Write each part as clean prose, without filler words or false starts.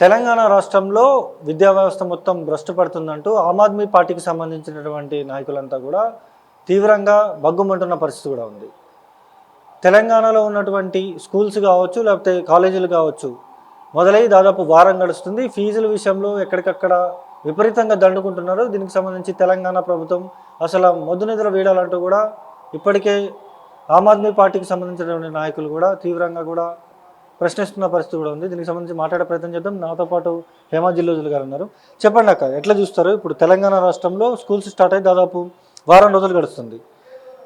తెలంగాణ రాష్ట్రంలో విద్యా వ్యవస్థ మొత్తం భ్రష్టు పడుతుందంటూ ఆమ్ ఆద్మీ పార్టీకి సంబంధించినటువంటి నాయకులంతా కూడా తీవ్రంగా బగ్గుమంటున్న పరిస్థితి కూడా ఉంది. తెలంగాణలో ఉన్నటువంటి స్కూల్స్ కావచ్చు, లేకపోతే కాలేజీలు కావచ్చు, మొదలై దాదాపు వారం గడుస్తుంది. ఫీజుల విషయంలో ఎక్కడికక్కడ విపరీతంగా దండుకుంటున్నారు. దీనికి సంబంధించి తెలంగాణ ప్రభుత్వం అసలు మొద్దు నిద్ర వీడాలంటూ కూడా ఇప్పటికే ఆమ్ ఆద్మీ పార్టీకి సంబంధించినటువంటి నాయకులు కూడా తీవ్రంగా కూడా ప్రశ్నిస్తున్న పరిస్థితి కూడా ఉంది. దీనికి సంబంధించి మాట్లాడే ప్రయత్నం చేద్దాం. నాతో పాటు హేమా జిల్లోజులు గారు ఉన్నారు. చెప్పండి అక్క, ఎట్లా చూస్తారు? ఇప్పుడు తెలంగాణ రాష్ట్రంలో స్కూల్స్ స్టార్ట్ అయ్యి దాదాపు వారం రోజులు గడుస్తుంది.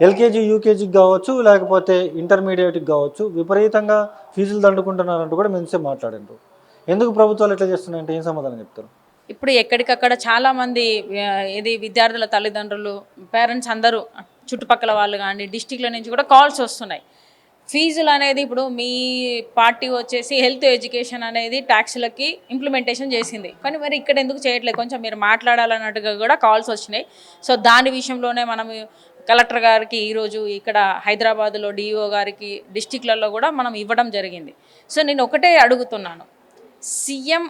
ఎల్కేజీ యూకేజీకి కావచ్చు, లేకపోతే ఇంటర్మీడియట్కి కావచ్చు, విపరీతంగా ఫీజులు దండుకుంటున్నారంటూ కూడా మెన్సే మాట్లాడారు. ఎందుకు ప్రభుత్వాలు ఎట్లా చేస్తున్నాయంటే ఏం సమాధానం చెప్తారు? ఇప్పుడు ఎక్కడికక్కడ చాలామంది ఇది విద్యార్థుల తల్లిదండ్రులు, పేరెంట్స్ అందరూ చుట్టుపక్కల వాళ్ళు కానీ డిస్టిక్ల నుంచి కూడా కాల్స్ వస్తున్నాయి. ఫీజులు అనేది ఇప్పుడు మీ పార్టీ వచ్చేసి హెల్త్ ఎడ్యుకేషన్ అనేది ట్యాక్స్లకి ఇంప్లిమెంటేషన్ చేసింది, కానీ మరి ఇక్కడ ఎందుకు చేయట్లేదు? కొంచెం మీరు మాట్లాడాలన్నట్టుగా కూడా కాల్స్ వచ్చినాయి. సో దాని విషయంలోనే మనం కలెక్టర్ గారికి ఈరోజు ఇక్కడ హైదరాబాద్లో డిఓ గారికి డిస్టిక్లలో కూడా మనం ఇవ్వడం జరిగింది. సో నేను ఒకటే అడుగుతున్నాను, సీఎం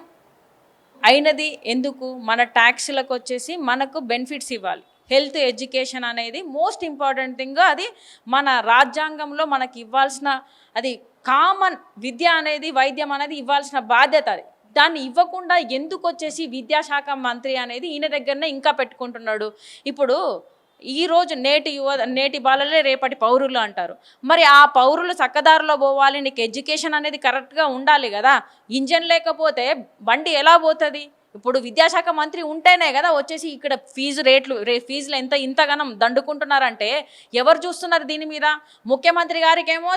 అయినది ఎందుకు? మన ట్యాక్స్లకు వచ్చేసి మనకు బెనిఫిట్స్ ఇవ్వాలి. హెల్త్ ఎడ్యుకేషన్ అనేది మోస్ట్ ఇంపార్టెంట్ థింగ్. అది మన రాజ్యాంగంలో మనకి ఇవ్వాల్సిన, అది కామన్ విద్య అనేది, వైద్యం అనేది ఇవ్వాల్సిన బాధ్యత. అది దాన్ని ఇవ్వకుండా ఎందుకు వచ్చేసి విద్యాశాఖ మంత్రి అనేది ఈయన దగ్గరనే ఇంకా పెట్టుకుంటున్నాడు. ఇప్పుడు ఈరోజు నేటి బాలలే రేపటి పౌరులు అంటారు. మరి ఆ పౌరులు చక్కదారిలో పోవాలి, నీకు ఎడ్యుకేషన్ అనేది కరెక్ట్గా ఉండాలి కదా. ఇంజన్ లేకపోతే బండి ఎలా పోతుంది? ఇప్పుడు విద్యాశాఖ మంత్రి ఉంటేనే కదా వచ్చేసి ఇక్కడ ఫీజులు ఇంతగానం దండుకుంటున్నారంటే ఎవరు చూస్తున్నారు దీని మీద? ముఖ్యమంత్రి గారికేమో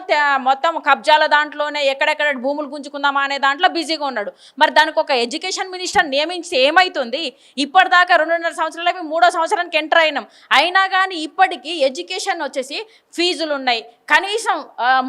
మొత్తం కబ్జాల దాంట్లోనే ఎక్కడెక్కడ భూములు గుంజుకుందామా అనే దాంట్లో బిజీగా ఉన్నాడు. మరి దానికి ఒక ఎడ్యుకేషన్ మినిస్టర్ నియమించి ఏమవుతుంది? ఇప్పటిదాకా 2.5 సంవత్సరాలకి 3వ సంవత్సరానికి ఎంటర్ అయినాం. అయినా కానీ ఇప్పటికీ ఎడ్యుకేషన్ వచ్చేసి ఫీజులు ఉన్నాయి, కనీసం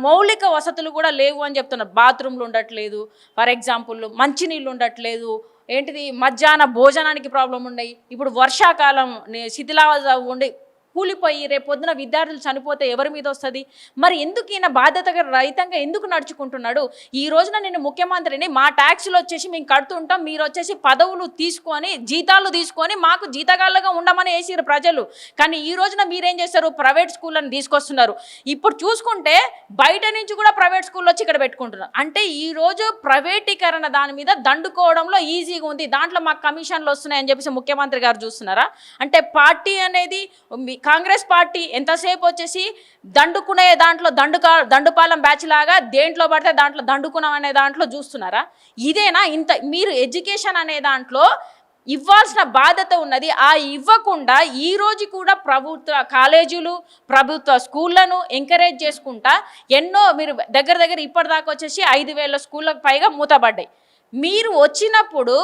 మౌలిక వసతులు కూడా లేవు అని చెప్తున్నారు. బాత్రూమ్లు ఉండట్లేదు, ఫర్ ఎగ్జాంపుల్ మంచినీళ్ళు ఉండట్లేదు, ఏంటిది మధ్యాహ్న భోజనానికి ప్రాబ్లం ఉన్నాయి. ఇప్పుడు వర్షాకాలం శిథిలావస్థ ఉండి కూలిపోయి రేపు పొద్దున విద్యార్థులు చనిపోతే ఎవరి మీద వస్తుంది? మరి ఎందుకు ఈయన బాధ్యతగా రహితంగా ఎందుకు నడుచుకుంటున్నాడు? ఈ రోజున నేను ముఖ్యమంత్రిని, మా ట్యాక్స్లు వచ్చేసి మేము కడుతుంటాం, మీరు వచ్చేసి పదవులు తీసుకొని జీతాలు తీసుకొని మాకు జీతగాళ్ళగా ఉండమని వేసిరు ప్రజలు. కానీ ఈ రోజున మీరేం చేస్తారు? ప్రైవేట్ స్కూళ్ళని తీసుకొస్తున్నారు. ఇప్పుడు చూసుకుంటే బయట నుంచి కూడా ప్రైవేట్ స్కూల్లో వచ్చి ఇక్కడ పెట్టుకుంటున్నారు. అంటే ఈరోజు ప్రైవేటీకరణ దాని మీద దండుకోవడంలో ఈజీగా ఉంది. దాంట్లో మాకు కమిషన్లు వస్తున్నాయని చెప్పేసి ముఖ్యమంత్రి గారు చూస్తున్నారా? అంటే పార్టీ అనేది, కాంగ్రెస్ పార్టీ ఎంతసేపు వచ్చేసి దండుకునే దాంట్లో దండుపాలెం బ్యాచ్ లాగా దేంట్లో పడితే దాంట్లో దండుకున్నాం అనే దాంట్లో చూస్తున్నారా? ఇదేనా మీరు ఎడ్యుకేషన్ అనే దాంట్లో ఇవ్వాల్సిన బాధ్యత ఉన్నది. ఆ ఇవ్వకుండా ఈరోజు కూడా ప్రభుత్వ కాలేజీలు, ప్రభుత్వ స్కూళ్ళను ఎంకరేజ్ చేసుకుంటా ఎన్నో, మీరు దగ్గర ఇప్పటిదాకా వచ్చేసి 5,000 స్కూళ్ళకు పైగా మూతపడ్డాయి. మీరు వచ్చినప్పుడు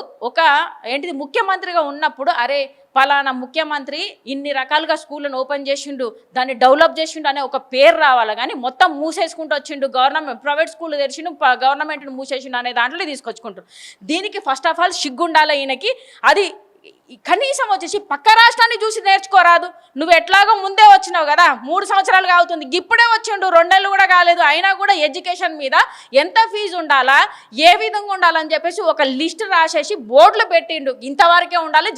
ముఖ్యమంత్రిగా ఉన్నప్పుడు, అరే పలానా ముఖ్యమంత్రి ఇన్ని రకాలుగా స్కూళ్ళను ఓపెన్ చేసిండు, దాన్ని డెవలప్ చేసిండు అనే ఒక పేరు రావాలి. కానీ మొత్తం మూసేసుకుంటూ వచ్చిండు, ప్రైవేట్ స్కూల్ తెరిచిండు, గవర్నమెంట్ని మూసేసిండు అనే దాంట్లో తీసుకొచ్చుకుంటారు. దీనికి ఫస్ట్ ఆఫ్ ఆల్ సిగ్గుండాలి ఈయనకి. అది కనీసం వచ్చేసి పక్క రాష్ట్రాన్ని చూసి నేర్చుకోరాదు? నువ్వు ఎట్లాగో ముందే వచ్చినావు కదా, 3 సంవత్సరాలుగా అవుతుంది, ఇప్పుడే వచ్చిండు, 2 నెలలు కూడా కాలేదు. అయినా కూడా ఎడ్యుకేషన్ మీద ఎంత ఫీజు ఉండాలా, ఏ విధంగా ఉండాలని చెప్పేసి ఒక లిస్ట్ రాసేసి బోర్డులు పెట్టిండు. ఇంతవరకే ఉండాలి,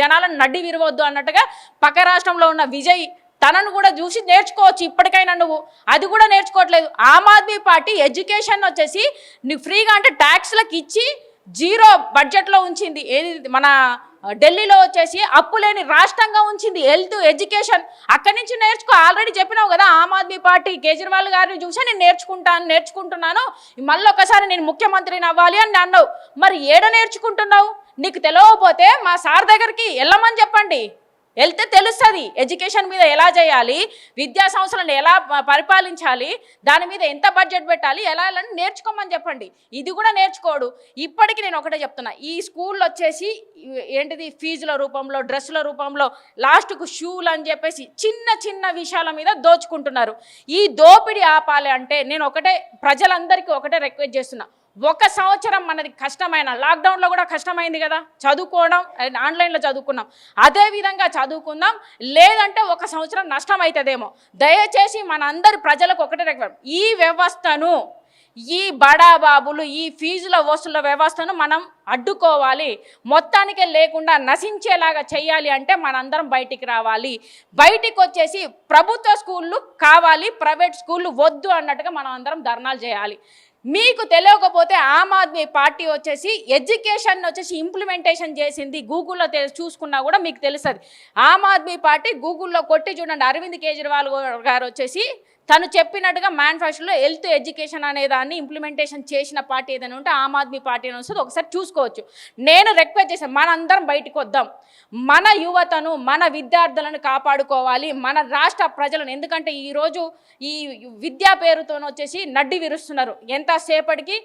జనాలను నడ్డి విరవద్దు అన్నట్టుగా. పక్క రాష్ట్రంలో ఉన్న విజయ్ తనను కూడా చూసి నేర్చుకోవచ్చు ఇప్పటికైనా. నువ్వు అది కూడా నేర్చుకోవట్లేదు. ఆమ్ ఆద్మీ పార్టీ ఎడ్యుకేషన్ వచ్చేసి నీకు ఫ్రీగా అంటే ట్యాక్స్లకు ఇచ్చి 0 బడ్జెట్లో ఉంచింది. ఏది మన ఢిల్లీలో వచ్చేసి అప్పులేని రాష్ట్రంగా ఉంచింది హెల్త్ ఎడ్యుకేషన్. అక్కడి నుంచి నేర్చుకో. ఆల్రెడీ చెప్పినావు కదా, ఆమ్ ఆద్మీ పార్టీ కేజ్రీవాల్ గారిని చూసి నేను నేర్చుకుంటున్నాను, మళ్ళీ ఒకసారి నేను ముఖ్యమంత్రిని అవ్వాలి అని అన్నావు. మరి ఏడ నేర్చుకుంటున్నావు? నీకు తెలియకపోతే మా సార్ దగ్గరికి వెళ్ళమని చెప్పండి, వెళ్తే తెలుస్తుంది ఎడ్యుకేషన్ మీద ఎలా చేయాలి, విద్యా సంస్థలను ఎలా పరిపాలించాలి, దాని మీద ఎంత బడ్జెట్ పెట్టాలి, ఎలా నేర్చుకోమని చెప్పండి. ఇది కూడా నేర్చుకోడు. ఇప్పటికీ నేను ఒకటే చెప్తున్నా, ఈ స్కూల్లో వచ్చేసి ఫీజుల రూపంలో, డ్రెస్సుల రూపంలో, లాస్ట్కు షూలు అని చెప్పేసి చిన్న విషయాల మీద దోచుకుంటున్నారు. ఈ దోపిడీ ఆపాలి అంటే నేను ప్రజలందరికీ ఒకటే రిక్వెస్ట్ చేస్తున్నా. 1 సంవత్సరం మనది కష్టమైన, లాక్డౌన్లో కూడా కష్టమైంది కదా, చదువుకోవడం ఆన్లైన్లో చదువుకున్నాం, అదేవిధంగా చదువుకుందాం. లేదంటే 1 సంవత్సరం నష్టం అవుతుందేమో. దయచేసి మన అందరి ప్రజలకు ఒకటే రిక్వెస్ట్, ఈ వ్యవస్థను ఈ బడాబాబులు ఈ ఫీజుల వసూళ్ల వ్యవస్థను మనం అడ్డుకోవాలి, మొత్తానికే లేకుండా నశించేలాగా చేయాలి అంటే మనందరం బయటికి రావాలి. బయటికి వచ్చేసి ప్రభుత్వ స్కూళ్ళు కావాలి, ప్రైవేట్ స్కూళ్ళు వద్దు అన్నట్టుగా మనం అందరం ధర్నాలు చేయాలి. మీకు తెలియకపోతే ఆమ్ ఆద్మీ పార్టీ వచ్చేసి ఎడ్యుకేషన్ వచ్చేసి ఇంప్లిమెంటేషన్ చేసింది. గూగుల్లో చూసుకున్నా కూడా మీకు తెలుస్తుంది. ఆమ్ ఆద్మీ పార్టీ గూగుల్లో కొట్టి చూడండి, అరవింద్ కేజ్రీవాల్ గారు వచ్చేసి తను చెప్పినట్టుగా మేనిఫెస్టోలో హెల్త్ ఎడ్యుకేషన్ అనే దాన్ని ఇంప్లిమెంటేషన్ చేసిన పార్టీ ఏదైనా ఉంటే ఆమ్ ఆద్మీ పార్టీ అని వస్తుంది, ఒకసారి చూసుకోవచ్చు. నేను రిక్వెస్ట్ చేశాను, మనందరం బయటకు వద్దాం, మన యువతను మన విద్యార్థులను కాపాడుకోవాలి, మన రాష్ట్ర ప్రజలను. ఎందుకంటే ఈరోజు ఈ విద్యా పేరుతో వచ్చేసి నడ్డి విరుస్తున్నారు. ఎంతసేపటికి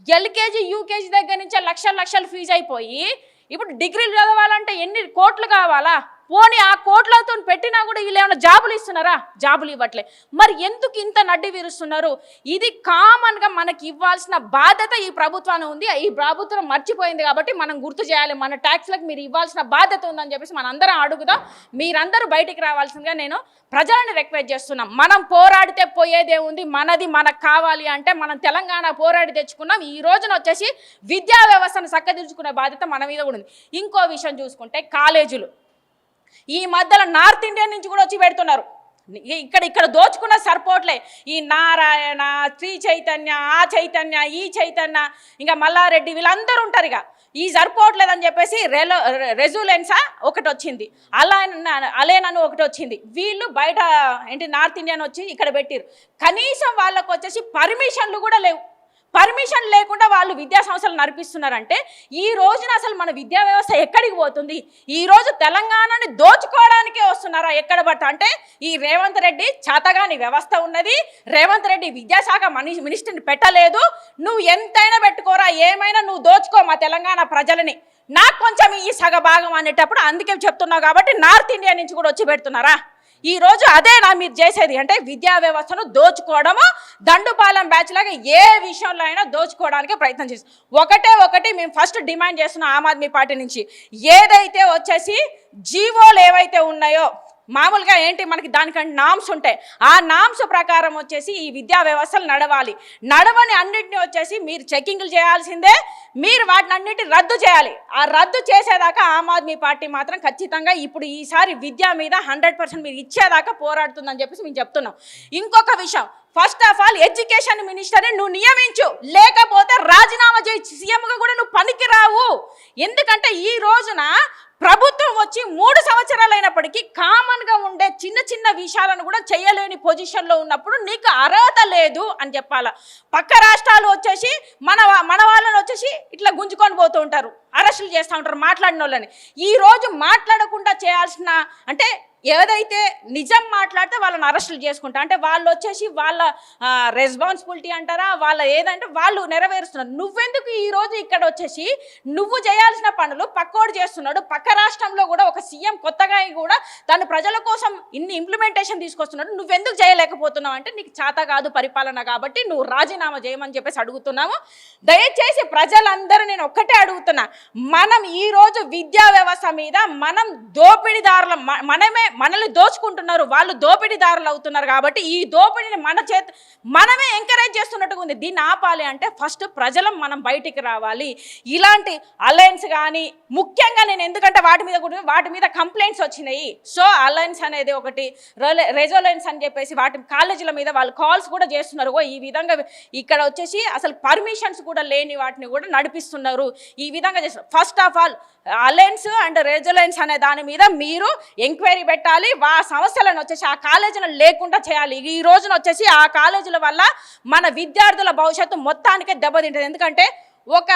ఎల్కేజీ యూకేజీ దగ్గర నుంచే లక్షలు ఫీజు అయిపోయి ఇప్పుడు డిగ్రీలు చదవాలంటే ఎన్ని కోట్లు కావాలా? పోనీ ఆ కోట్లతో పెట్టినా కూడా వీళ్ళు ఏమైనా జాబులు ఇస్తున్నారా? జాబులు ఇవ్వట్లే. మరి ఎందుకు ఇంత నడ్డి విరుస్తున్నారు? ఇది కామన్గా మనకి ఇవ్వాల్సిన బాధ్యత ఈ ప్రభుత్వాన్ని ఉంది. ఈ ప్రభుత్వం మర్చిపోయింది కాబట్టి మనం గుర్తు చేయాలి. మన ట్యాక్స్లకు మీరు ఇవ్వాల్సిన బాధ్యత ఉందని చెప్పేసి మనందరం అడుగుదాం. మీరందరూ బయటికి రావాల్సిందిగా నేను ప్రజలను రిక్వెస్ట్ చేస్తున్నాం. మనం పోరాడితే పోయేదే ఉంది, మనది మనకు కావాలి అంటే మనం తెలంగాణ పోరాడి తెచ్చుకున్నాం. ఈ రోజున వచ్చేసి విద్యా వ్యవస్థను చక్కదిద్దుకునే బాధ్యత మన మీద కూడా ఉంది. ఇంకో విషయం చూసుకుంటే కాలేజీలు ఈ మధ్యలో నార్త్ ఇండియా నుంచి కూడా వచ్చి పెడుతున్నారు. ఇక్కడ దోచుకున్న సరిపోట్లే. ఈ నారాయణ, శ్రీ చైతన్య, ఆ చైతన్య, ఈ చైతన్య, ఇంకా మల్లారెడ్డి వీళ్ళందరూ ఉంటారు. ఇక ఈ సరిపోవట్లేదని చెప్పేసి రెజులెన్సా ఒకటి వచ్చింది, అలేనను ఒకటి వచ్చింది. వీళ్ళు బయట నార్త్ ఇండియన్ వచ్చి ఇక్కడ పెట్టారు. కనీసం వాళ్ళకు వచ్చేసి పర్మిషన్లు కూడా లేవు. పర్మిషన్ లేకుండా వాళ్ళు విద్యా సంస్థలు నడిపిస్తున్నారంటే ఈ రోజున అసలు మన విద్యా వ్యవస్థ ఎక్కడికి పోతుంది? ఈరోజు తెలంగాణని దోచుకోవడానికే వస్తున్నారా ఎక్కడ పడతా? అంటే ఈ రేవంత్ రెడ్డి చేతగాని వ్యవస్థ ఉన్నది. రేవంత్ రెడ్డి విద్యాశాఖ మినిస్టర్ని పెట్టలేదు. నువ్వు ఎంతైనా పెట్టుకోరా, ఏమైనా నువ్వు దోచుకో మా తెలంగాణ ప్రజలని, నాకు కొంచెం ఈ సగ భాగం అనేటప్పుడు అందుకే చెప్తున్నావు కాబట్టి నార్త్ ఇండియా నుంచి కూడా వచ్చి పెడుతున్నారా? ఈ రోజు అదేనా మీరు చేసేది? అంటే విద్యా వ్యవస్థను దోచుకోవడము, దండుపాలెం బ్యాచ్ లాగా ఏ విషయంలో అయినా దోచుకోవడానికి ప్రయత్నం చేస్తాం. ఒకటి మేము ఫస్ట్ డిమాండ్ చేస్తున్నాం ఆమ్ ఆద్మీ పార్టీ నుంచి, ఏదైతే వచ్చేసి జీవోలు ఏవైతే ఉన్నాయో మామూలుగా ఏంటి మనకి దానికంటే నామ్స్ ఉంటాయి. ఆ నామ్స్ ప్రకారం వచ్చేసి ఈ విద్యా వ్యవస్థలు నడవని అన్నింటినీ వచ్చేసి మీరు చెకింగ్లు చేయాల్సిందే. మీరు వాటిని అన్నింటినీ రద్దు చేయాలి. ఆ రద్దు చేసేదాకా ఆమ్ ఆద్మీ పార్టీ మాత్రం ఖచ్చితంగా ఇప్పుడు ఈసారి విద్య మీద 100% మీరు ఇచ్చేదాకా పోరాడుతుందని చెప్పేసి మేము చెప్తున్నాం. ఇంకొక విషయం, ఫస్ట్ ఆఫ్ ఆల్ ఎడ్యుకేషన్ మినిస్టర్ని నువ్వు నియమించు, లేకపోతే రాజీనామా చేయి. సీఎంగా కూడా నువ్వు పనికిరావు. ఎందుకంటే ఈ రోజున ప్రభుత్వం వచ్చి 3 సంవత్సరాలు అయినప్పటికీ కామన్గా ఉండే చిన్న విషయాలను కూడా చేయలేని పొజిషన్లో ఉన్నప్పుడు నీకు అర్హత లేదు అని చెప్పాలా. పక్క రాష్ట్రాలు వచ్చేసి మన వాళ్ళని వచ్చేసి ఇట్లా గుంజుకొని పోతూ ఉంటారు, అరెస్టులు చేస్తూ ఉంటారు మాట్లాడిన వాళ్ళని. ఈరోజు మాట్లాడకుండా చేయాల్సిన అంటే ఏదైతే నిజం మాట్లాడితే వాళ్ళని అరెస్టులు చేసుకుంటా అంటే వాళ్ళు వచ్చేసి వాళ్ళ రెస్పాన్సిబిలిటీ అంటారా, వాళ్ళ ఏదంటే వాళ్ళు నెరవేరుస్తున్నారు. నువ్వెందుకు ఈరోజు ఇక్కడ వచ్చేసి నువ్వు చేయాల్సిన పనులు పక్కోడు చేస్తున్నాడు? పక్క రాష్ట్రంలో కూడా ఒక సీఎం కొత్తగా కూడా తను ప్రజల కోసం ఇన్ని ఇంప్లిమెంటేషన్ తీసుకొస్తున్నాడు. నువ్వెందుకు చేయలేకపోతున్నావు అంటే నీకు చేత కాదు పరిపాలన కాబట్టి నువ్వు రాజీనామా చేయమని చెప్పేసి అడుగుతున్నాము. దయచేసి ప్రజలందరూ నేను ఒక్కటే అడుగుతున్నా, మనం ఈరోజు విద్యా వ్యవస్థ మీద మనం దోపిడీదారుల మనల్ని దోచుకుంటున్నారు, వాళ్ళు దోపిడీదారులు అవుతున్నారు. కాబట్టి ఈ దోపిడీని మనమే ఎంకరేజ్ చేస్తున్నట్టుగా ఉంది. దీన్ని ఆపాలి అంటే ఫస్ట్ మనం బయటికి రావాలి. ఇలాంటి అలయన్స్ కానీ ముఖ్యంగా నేను ఎందుకంటే వాటి మీద కంప్లైంట్స్ వచ్చినాయి. సో అలయన్స్ అనేది ఒకటి, రెజోలెన్స్ అని చెప్పేసి వాటి కాలేజీల మీద వాళ్ళు కాల్స్ కూడా చేస్తున్నారు. ఈ విధంగా ఇక్కడ వచ్చేసి అసలు పర్మిషన్స్ కూడా లేని వాటిని కూడా నడిపిస్తున్నారు. ఈ విధంగా చేస్తున్నారు. First of all alliance and resilience అనే దాని మీద మీరు ఎంక్వైరీ పెట్టాలి. ఆ సమస్యలను వచ్చేసి ఆ కాలేజీలను లేకుండా చేయాలి. ఈ రోజున వచ్చేసి ఆ కాలేజీల వల్ల మన విద్యార్థుల భవిష్యత్తు మొత్తానికే దెబ్బతింటుంది. ఎందుకంటే ఒక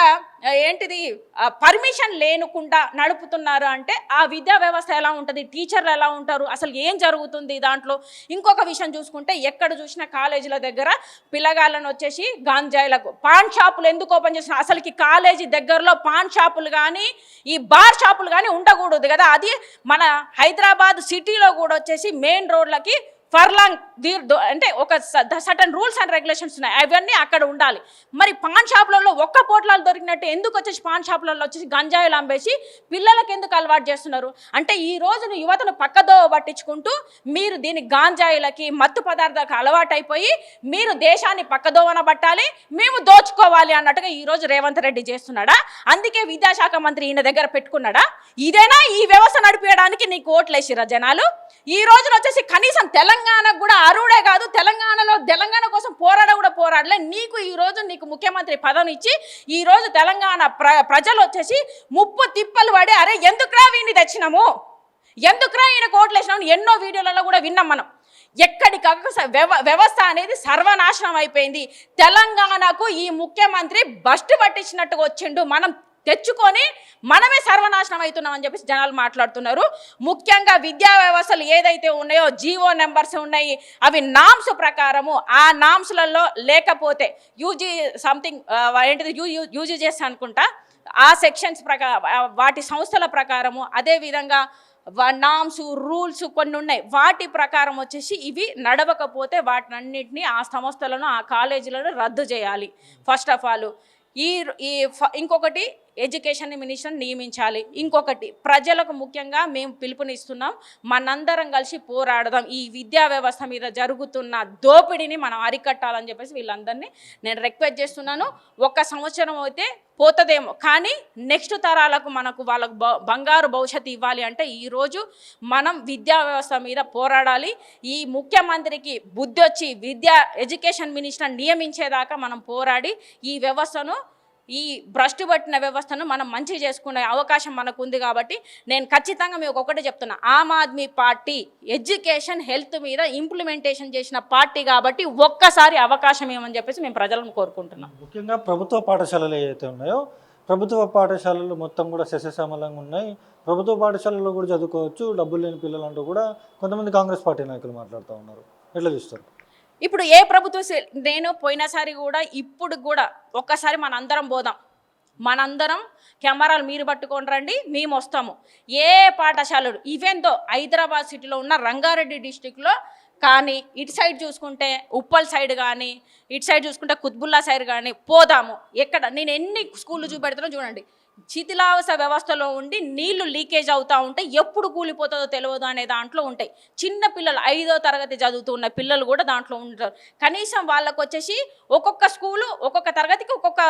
పర్మిషన్ లేకుండా నడుపుతున్నారు అంటే ఆ విద్యా వ్యవస్థ ఎలా ఉంటుంది, టీచర్లు ఎలా ఉంటారు, అసలు ఏం జరుగుతుంది దాంట్లో. ఇంకొక విషయం చూసుకుంటే ఎక్కడ చూసినా కాలేజీల దగ్గర పిల్లగాళ్ళను వచ్చేసి గాంజాయిలకు పాన్ షాపులు ఎందుకు ఓపెన్ చేసిన, అసలుకి కాలేజీ దగ్గరలో పాన్ షాపులు కానీ ఈ బార్ షాపులు కానీ ఉండకూడదు కదా. అది మన హైదరాబాద్ సిటీలో కూడా వచ్చేసి మెయిన్ రోడ్లకి ఫర్లాంగ్ అంటే ఒక సర్టన్ రూల్స్ అండ్ రెగ్యులేషన్స్ ఉన్నాయి, అవన్నీ అక్కడ ఉండాలి. మరి పాన్ షాపులలో ఒక్క పోట్లాలు దొరికినట్టు ఎందుకు వచ్చేసి పాన్ షాపులలో వచ్చేసి గంజాయిలు అమ్మేసి పిల్లలకు ఎందుకు అలవాటు చేస్తున్నారు? అంటే ఈ రోజును యువతను పక్కదో పట్టించుకుంటూ మీరు దీని గాంజాయిలకి మత్తు పదార్థాలకు అలవాటు అయిపోయి మీరు దేశాన్ని పక్కదోవన పట్టాలి, మేము దోచుకోవాలి అన్నట్టుగా ఈ రోజు రేవంత్ రెడ్డి చేస్తున్నాడా? అందుకే విద్యాశాఖ మంత్రి ఈయన దగ్గర పెట్టుకున్నాడా? ఇదేనా ఈ వ్యవస్థ నడిపేయడానికి నీకు ఓట్లేసిరా జనాలు? ఈ రోజున వచ్చేసి కనీసం తెలంగాణకు కూడా అరుడే కాదు, తెలంగాణ కోసం పోరాడలే. నీకు ఈ రోజు నీకు ముఖ్యమంత్రి పదవిని ఇచ్చి ఈ రోజు తెలంగాణ ప్రజలు వచ్చేసి ముప్పు తిప్పలు పడి అరే ఎందుకురా వీడిని తెచ్చినాము, ఎందుకురా ఈయన కోట్లేసినాము ఎన్నో వీడియోలలో కూడా విన్నాం మనం. ఎక్కడికక్కడ వ్యవస్థ అనేది సర్వనాశనం అయిపోయింది. తెలంగాణకు ఈ ముఖ్యమంత్రి బస్టు పట్టించినట్టుగా వచ్చిండు, మనం తెచ్చుకొని మనమే సర్వనాశనం అవుతున్నాం అని చెప్పేసి జనాలు మాట్లాడుతున్నారు. ముఖ్యంగా విద్యా వ్యవస్థలు ఏదైతే ఉన్నాయో జీవో నెంబర్స్ ఉన్నాయి, అవి నామ్స్ ప్రకారము ఆ నామ్స్లలో లేకపోతే యూజీ సంథింగ్ ఏంటిది యూజీజెస్ అనుకుంటా ఆ సెక్షన్స్ ప్రకారం వాటి సంస్థల ప్రకారము, అదేవిధంగా నామ్స్ రూల్స్ కొన్ని ఉన్నాయి, వాటి ప్రకారం వచ్చేసి ఇవి నడవకపోతే వాటినన్నింటినీ ఆ సంస్థలను ఆ కాలేజీలను రద్దు చేయాలి. ఫస్ట్ ఆఫ్ ఆల్ ఇంకొకటి ఎడ్యుకేషన్ మినిస్టర్ నియమించాలి. ఇంకొకటి ప్రజలకు ముఖ్యంగా మేము పిలుపునిస్తున్నాం, మనందరం కలిసి పోరాడదాం, ఈ విద్యా వ్యవస్థ మీద జరుగుతున్న దోపిడీని మనం అరికట్టాలని చెప్పేసి వీళ్ళందరినీ నేను రిక్వెస్ట్ చేస్తున్నాను. 1 సంవత్సరం అయితే పోతుందేమో, కానీ నెక్స్ట్ తరాలకు వాళ్ళకు బంగారు భవిష్యత్తు ఇవ్వాలి అంటే ఈరోజు మనం విద్యా వ్యవస్థ మీద పోరాడాలి. ఈ ముఖ్యమంత్రికి బుద్ధి వచ్చి ఎడ్యుకేషన్ మినిస్టర్ నియమించేదాకా మనం పోరాడి ఈ వ్యవస్థను, ఈ భ్రష్టు పట్టిన వ్యవస్థను మనం మంచి చేసుకునే అవకాశం మనకు ఉంది. కాబట్టి నేను ఖచ్చితంగా మీకు ఒకటే చెప్తున్నా, Aam Aadmi party education health మీద ఇంప్లిమెంటేషన్ చేసిన పార్టీ కాబట్టి ఒక్కసారి అవకాశం ఏమని చెప్పేసి మేము ప్రజలను కోరుకుంటున్నాం. ముఖ్యంగా ప్రభుత్వ పాఠశాలలు ఏవైతే ఉన్నాయో ప్రభుత్వ పాఠశాలలు మొత్తం కూడా సస్యశ్యామలంగా ఉన్నాయి, ప్రభుత్వ పాఠశాలలో కూడా చదువుకోవచ్చు, డబ్బులు లేని పిల్లలు అంటూ కూడా కొంతమంది కాంగ్రెస్ పార్టీ నాయకులు మాట్లాడుతూ ఉన్నారు. ఎట్లా చూస్తారు? ఇప్పుడు ఏ ప్రభుత్వం నేను పోయినసారి కూడా ఇప్పుడు కూడా ఒక్కసారి మనందరం పోదాం, మనందరం కెమెరాలు మీరు పట్టుకొని రండి, మేము వస్తాము. ఏ పాఠశాలలు ఈవెన్ దో హైదరాబాద్ సిటీలో ఉన్న రంగారెడ్డి డిస్టిక్లో కానీ, ఇటు సైడ్ చూసుకుంటే ఉప్పల్ సైడ్ కానీ, ఇటు సైడ్ చూసుకుంటే కుత్బుల్లా సైడ్ కానీ పోదాము. ఎక్కడ నేను ఎన్ని స్కూళ్ళు చూపెడుతున్నా చూడండి, శిథిలావస్థ వ్యవస్థలో ఉండి నీళ్లు లీకేజ్ అవుతూ ఉంటే ఎప్పుడు కూలిపోతుందో తెలియదు అనే దాంట్లో ఉంటాయి. చిన్న పిల్లలు 5వ తరగతి చదువుతున్న పిల్లలు కూడా దాంట్లో ఉంటారు. కనీసం వాళ్ళకు వచ్చేసి ఒక్కొక్క స్కూలు ఒక్కొక్క తరగతికి ఒక్కొక్క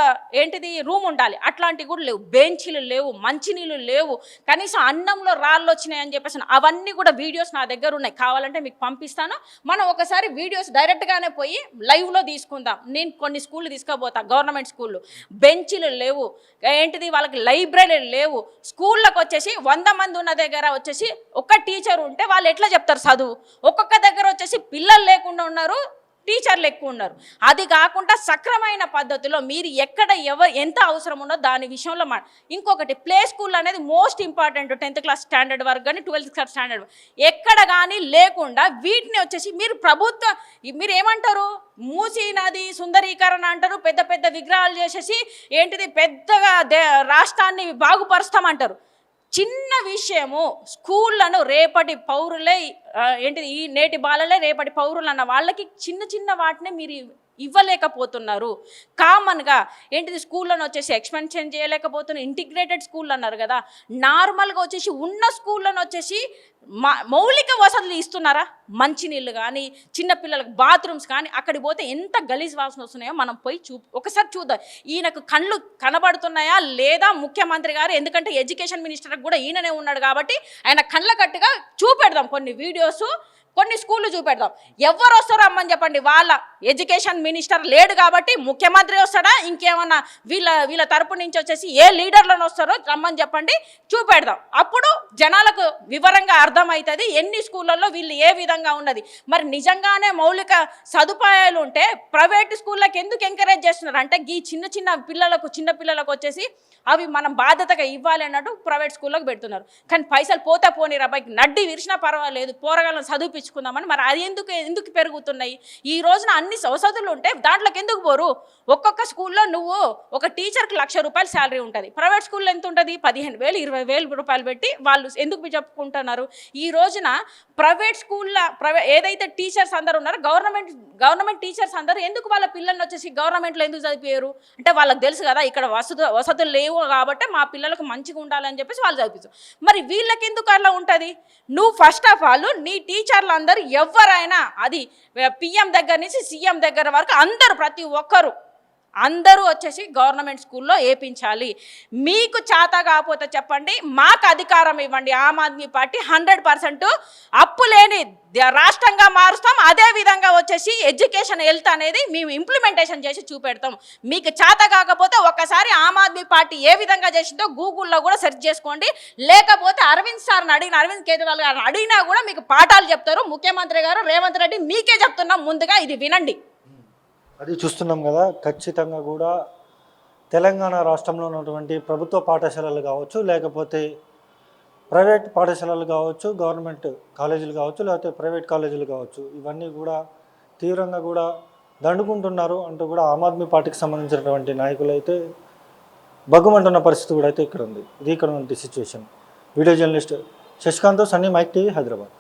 రూమ్ ఉండాలి, అట్లాంటివి కూడా లేవు. బెంచీలు లేవు, మంచినీళ్ళు లేవు, కనీసం అన్నంలో రాళ్ళు వచ్చినాయి అని చెప్పేసి అవన్నీ కూడా వీడియోస్ నా దగ్గర ఉన్నాయి, కావాలంటే మీకు పంపిస్తాను. మనం ఒకసారి వీడియోస్ డైరెక్ట్గానే పోయి లైవ్లో తీసుకుందాం. నేను కొన్ని స్కూళ్ళు తీసుకుపోతా, గవర్నమెంట్ స్కూళ్ళు, బెంచీలు లేవు, వాళ్ళకి లైబ్రరీ లేవు. స్కూళ్ళకు వచ్చేసి 100 మంది ఉన్న దగ్గర వచ్చేసి ఒక టీచర్ ఉంటే వాళ్ళు ఎట్లా చెప్తారు చదువు? ఒక్కొక్క దగ్గర వచ్చేసి పిల్లలు లేకుండా ఉన్నారు, టీచర్లు ఎక్కువ ఉన్నారు. అది కాకుండా సక్రమైన పద్ధతిలో మీరు ఎక్కడ ఎంత అవసరం ఉన్నదో దాని విషయంలో ఇంకొకటి ప్లే స్కూల్ అనేది most important. 10th class standard వరకు కానీ 12th క్లాస్ స్టాండర్డ్ ఎక్కడ కానీ లేకుండా వీటిని వచ్చేసి మీరు ఏమంటారు, మూసీ నది సుందరీకరణ అంటారు, పెద్ద పెద్ద విగ్రహాలు చేసేసి పెద్దగా రాష్ట్రాన్ని బాగుపరుస్తామంటారు. చిన్న విషయము స్కూళ్ళను రేపటి పౌరులే ఈ నేటి బాలలే రేపటి పౌరులు అన్న వాళ్ళకి చిన్న చిన్న వాటిని మీరు ఇవ్వలేకపోతున్నారు. కామన్గా స్కూళ్ళను వచ్చేసి ఎక్స్పెన్షన్ చేయలేకపోతున్నారు. ఇంటిగ్రేటెడ్ స్కూల్ అన్నారు కదా, నార్మల్గా వచ్చేసి ఉన్న స్కూళ్ళను వచ్చేసి మౌలిక వసతులు ఇస్తున్నారా? మంచినీళ్ళు కానీ, చిన్నపిల్లలకు బాత్రూమ్స్ కానీ, అక్కడికి పోతే ఎంత గలీజ్ వాసన వస్తున్నాయో మనం పోయి ఒకసారి చూద్దాం. ఈయనకు కళ్ళు కనబడుతున్నాయా లేదా ముఖ్యమంత్రి గారు? ఎందుకంటే ఎడ్యుకేషన్ మినిస్టర్ కూడా ఈయననే ఉన్నాడు కాబట్టి ఆయన కళ్ళ కట్టుగా చూపెడదాం కొన్ని వీడియోస్, కొన్ని స్కూళ్ళు చూపెడదాం. ఎవరు వస్తారో రమ్మని చెప్పండి. వాళ్ళ ఎడ్యుకేషన్ మినిస్టర్ లేడు కాబట్టి ముఖ్యమంత్రి వస్తాడా, ఇంకేమన్నా వీళ్ళ తరపు నుంచి వచ్చేసి ఏ లీడర్లను వస్తారో రమ్మని చెప్పండి, చూపెడదాం. అప్పుడు జనాలకు వివరంగా అర్థమవుతుంది ఎన్ని స్కూళ్ళల్లో వీళ్ళు ఏ విధంగా ఉన్నది. మరి నిజంగానే మౌలిక సదుపాయాలు ఉంటే ప్రైవేట్ స్కూళ్ళకి ఎందుకు ఎంకరేజ్ చేస్తున్నారు అంటే, ఈ చిన్న పిల్లలకు వచ్చేసి అవి మనం బాధ్యతగా ఇవ్వాలి అన్నట్టు ప్రైవేట్ స్కూళ్ళకి పెడుతున్నారు. కానీ పైసలు పోతే పోనీ అబ్బాయికి నడ్డి విరిచినా పర్వాలేదు, పోరగాళ్ళని చదివిపించుకుందామని. మరి అది ఎందుకు పెరుగుతున్నాయి? ఈ రోజున అన్ని వసతులు ఉంటే దాంట్లోకి ఎందుకు పోరు? ఒక్కొక్క స్కూల్లో నువ్వు ఒక టీచర్కి ₹1,00,000 శాలరీ ఉంటుంది. ప్రైవేట్ స్కూల్లో ఎంత ఉంటుంది? 15,000 20,000 పెట్టి వాళ్ళు ఎందుకు చెప్పుకుంటున్నారు? ఈ రోజున ప్రైవేట్ స్కూల్లో ఏదైతే టీచర్స్ అందరూ ఉన్నారో గవర్నమెంట్ టీచర్స్ అందరూ ఎందుకు వాళ్ళ పిల్లల్ని వచ్చేసి గవర్నమెంట్లో ఎందుకు చదివారు అంటే వాళ్ళకి తెలుసు కదా ఇక్కడ వసతులు లేవు కాబట్టి మా పిల్లలకు మంచిగా ఉండాలని చెప్పేసి వాళ్ళు చదివిస్తారు. మరి వీళ్ళకి ఎందుకు అలా ఉంటుంది? నువ్వు ఫస్ట్ ఆఫ్ ఆల్ నీ టీచర్లు అందరూ ఎవరైనా, అది పిఎం దగ్గర నుంచి సీఎం దగ్గర వరకు అందరూ ప్రతి ఒక్కరు అందరూ వచ్చేసి గవర్నమెంట్ స్కూల్లో వేయించాలి. మీకు చేత కాకపోతే చెప్పండి, మాకు అధికారం ఇవ్వండి. ఆమ్ ఆద్మీ పార్టీ 100% అప్పు లేని రాష్ట్రంగా మారుస్తాం. అదేవిధంగా వచ్చేసి ఎడ్యుకేషన్ హెల్త్ అనేది మేము ఇంప్లిమెంటేషన్ చేసి చూపెడతాం. మీకు చేత కాకపోతే ఒకసారి ఆమ్ ఆద్మీ పార్టీ ఏ విధంగా చేసిందో గూగుల్లో కూడా సెర్చ్ చేసుకోండి. లేకపోతే అరవింద్ కేజ్రీవాల్ గారిని అడిగినా కూడా మీకు పాఠాలు చెప్తారు. ముఖ్యమంత్రి గారు రేవంత్ రెడ్డి మీకే చెప్తున్నాం, ముందుగా ఇది వినండి. అది చూస్తున్నాం కదా. ఖచ్చితంగా కూడా తెలంగాణ రాష్ట్రంలో ఉన్నటువంటి ప్రభుత్వ పాఠశాలలు కావచ్చు, లేకపోతే ప్రైవేట్ పాఠశాలలు కావచ్చు, గవర్నమెంట్ కాలేజీలు కావచ్చు, లేకపోతే ప్రైవేట్ కాలేజీలు కావచ్చు, ఇవన్నీ కూడా తీవ్రంగా కూడా దండుకుంటున్నారు అంటూ కూడా ఆమ్ ఆద్మీ పార్టీకి సంబంధించినటువంటి నాయకులు అయితే బగ్గుమంటున్న పరిస్థితి కూడా అయితే ఇక్కడ ఉంది. ఇది ఇక్కడ ఉన్న situation. Video journalist Shashikant, Sunny, Mic TV, Hyderabad.